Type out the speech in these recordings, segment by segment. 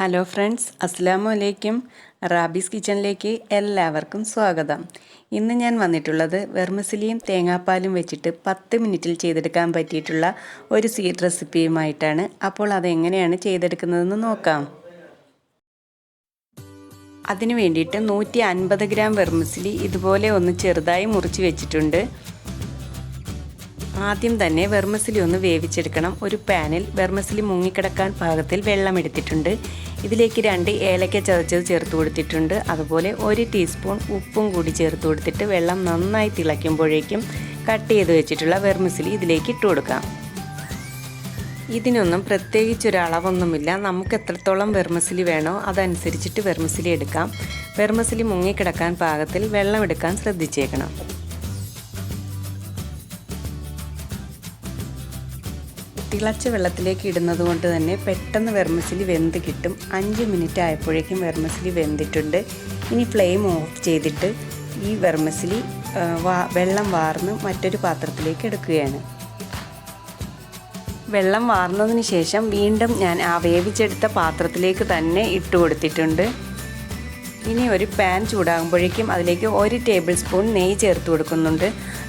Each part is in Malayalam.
ഹലോ ഫ്രണ്ട്സ്, അസ്സലാമു അലൈക്കും. റാബീസ് കിച്ചണിലേക്ക് എല്ലാവർക്കും സ്വാഗതം. ഇന്ന് ഞാൻ വന്നിട്ടുള്ളത് വെർമിസെലിയും തേങ്ങാപ്പാലും വെച്ചിട്ട് 10 മിനിറ്റിൽ ചെയ്തെടുക്കാൻ പറ്റിയിട്ടുള്ള ഒരു സ്വീറ്റ് റെസിപ്പിയുമായിട്ടാണ്. അപ്പോൾ അതെങ്ങനെയാണ് ചെയ്തെടുക്കുന്നതെന്ന് നോക്കാം. അതിനു വേണ്ടിയിട്ട് 150 ഗ്രാം വെർമിസെലി ഇതുപോലെ ഒന്ന് ചെറുതായി മുറിച്ച് വെച്ചിട്ടുണ്ട്. ആദ്യം തന്നെ വെർമിസെലി ഒന്ന് വേവിച്ചെടുക്കണം. ഒരു പാനിൽ വെർമിസെലി മുങ്ങിക്കിടക്കാൻ പാകത്തിൽ വെള്ളം എടുത്തിട്ടുണ്ട്. ഇതിലേക്ക് 2 ഏലക്ക ചതച്ചത് ചേർത്ത് കൊടുത്തിട്ടുണ്ട്. അതുപോലെ 1 ടീസ്പൂൺ ഉപ്പും കൂടി ചേർത്ത് കൊടുത്തിട്ട് വെള്ളം നന്നായി തിളയ്ക്കുമ്പോഴേക്കും കട്ട് ചെയ്ത് വെച്ചിട്ടുള്ള വെർമിസെലി ഇതിലേക്ക് ഇട്ട് കൊടുക്കാം. ഇതിനൊന്നും പ്രത്യേകിച്ചൊരളവൊന്നുമില്ല. നമുക്ക് എത്രത്തോളം വെർമിസെലി വേണോ അതനുസരിച്ചിട്ട് വെർമിസെലി എടുക്കാം. വെർമിസെലി മുങ്ങിക്കിടക്കാൻ പാകത്തിൽ വെള്ളം എടുക്കാൻ ശ്രദ്ധിച്ചേക്കണം. തിളച്ച വെള്ളത്തിലേക്ക് ഇടുന്നത് കൊണ്ട് തന്നെ പെട്ടെന്ന് വെർമിസെലി വെന്ത് കിട്ടും. 5 മിനിറ്റ് ആയപ്പോഴേക്കും വെർമിസെലി വെന്തിട്ടുണ്ട്. ഇനി ഫ്ലെയിം ഓഫ് ചെയ്തിട്ട് ഈ വെർമിസെലി വെള്ളം വാർന്ന് മറ്റൊരു പാത്രത്തിലേക്ക് എടുക്കുകയാണ്. വെള്ളം വാർന്നതിന് ശേഷം വീണ്ടും ഞാൻ ആ വേവിച്ചെടുത്ത പാത്രത്തിലേക്ക് തന്നെ ഇട്ട് കൊടുത്തിട്ടുണ്ട്. ഇനി ഒരു പാൻ ചൂടാകുമ്പോഴേക്കും അതിലേക്ക് 1 ടേബിൾ സ്പൂൺ നെയ്യ് ചേർത്ത് കൊടുക്കുന്നുണ്ട്.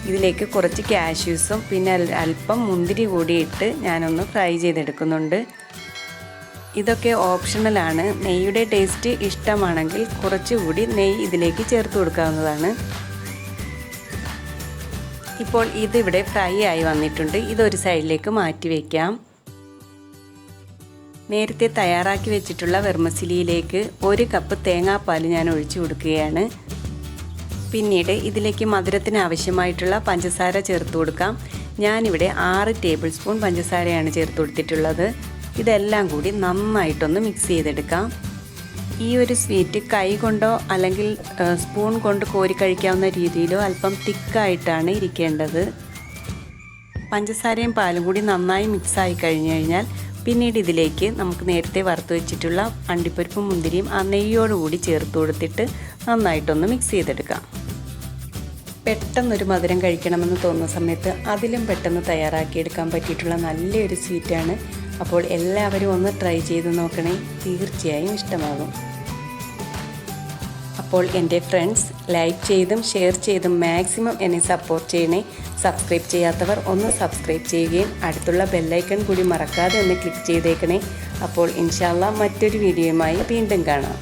ഇതിലേക്ക് കുറച്ച് കാഷ്യൂസും പിന്നെ അല്പം മുന്തിരി കൂടി ഇട്ട് ഞാനൊന്ന് ഫ്രൈ ചെയ്തെടുക്കുന്നുണ്ട്. ഇതൊക്കെ ഓപ്ഷണലാണ്. നെയ്യുടെ ടേസ്റ്റ് ഇഷ്ടമാണെങ്കിൽ കുറച്ചുകൂടി നെയ്യ് ഇതിലേക്ക് ചേർത്ത് കൊടുക്കാവുന്നതാണ്. ഇപ്പോൾ ഇതിവിടെ ഫ്രൈ ആയി വന്നിട്ടുണ്ട്. ഇതൊരു സൈഡിലേക്ക് മാറ്റി വയ്ക്കാം. നേരത്തെ തയ്യാറാക്കി വെച്ചിട്ടുള്ള വെർമിസെലിയിലേക്ക് 1 കപ്പ് തേങ്ങാപ്പാൽ ഞാൻ ഒഴിച്ചു കൊടുക്കുകയാണ്. പിന്നീട് ഇതിലേക്ക് മധുരത്തിന് ആവശ്യമായിട്ടുള്ള പഞ്ചസാര ചേർത്ത് കൊടുക്കാം. ഞാനിവിടെ 6 ടേബിൾ സ്പൂൺ പഞ്ചസാരയാണ് ചേർത്ത് കൊടുത്തിട്ടുള്ളത്. ഇതെല്ലാം കൂടി നന്നായിട്ടൊന്ന് മിക്സ് ചെയ്തെടുക്കാം. ഈ ഒരു സ്വീറ്റ് കൈ കൊണ്ടോ അല്ലെങ്കിൽ സ്പൂൺ കൊണ്ട് കോരി കഴിക്കാവുന്ന രീതിയിലോ അല്പം തിക്കായിട്ടാണ് ഇരിക്കേണ്ടത്. പഞ്ചസാരയും പാലും കൂടി നന്നായി മിക്സായി കഴിഞ്ഞു കഴിഞ്ഞാൽ പിന്നീട് ഇതിലേക്ക് നമുക്ക് നേരത്തെ വറുത്ത് വെച്ചിട്ടുള്ള അണ്ടിപ്പരിപ്പും മുന്തിരിയും ആ നെയ്യോടുകൂടി ചേർത്ത് കൊടുത്തിട്ട് നന്നായിട്ടൊന്ന് മിക്സ് ചെയ്തെടുക്കാം. പെട്ടെന്നൊരു മധുരം കഴിക്കണമെന്ന് തോന്നുന്ന സമയത്ത് അതിലും പെട്ടെന്ന് തയ്യാറാക്കിയെടുക്കാൻ പറ്റിയിട്ടുള്ള നല്ലൊരു സ്വീറ്റാണ്. അപ്പോൾ എല്ലാവരും ഒന്ന് ട്രൈ ചെയ്ത് നോക്കണേ, തീർച്ചയായും ഇഷ്ടമാകും. അപ്പോൾ എൻ്റെ ഫ്രണ്ട്സ് ലൈക്ക് ചെയ്തും ഷെയർ ചെയ്തും മാക്സിമം എന്നെ സപ്പോർട്ട് ചെയ്യണേ. സബ്സ്ക്രൈബ് ചെയ്യാത്തവർ ഒന്ന് സബ്സ്ക്രൈബ് ചെയ്യുകയും അടുത്തുള്ള ബെല്ലൈക്കൺ കൂടി മറക്കാതെ ഒന്ന് ക്ലിക്ക് ചെയ്തേക്കണേ. അപ്പോൾ ഇൻഷാ അല്ലാഹ് മറ്റൊരു വീഡിയോയുമായി വീണ്ടും കാണാം.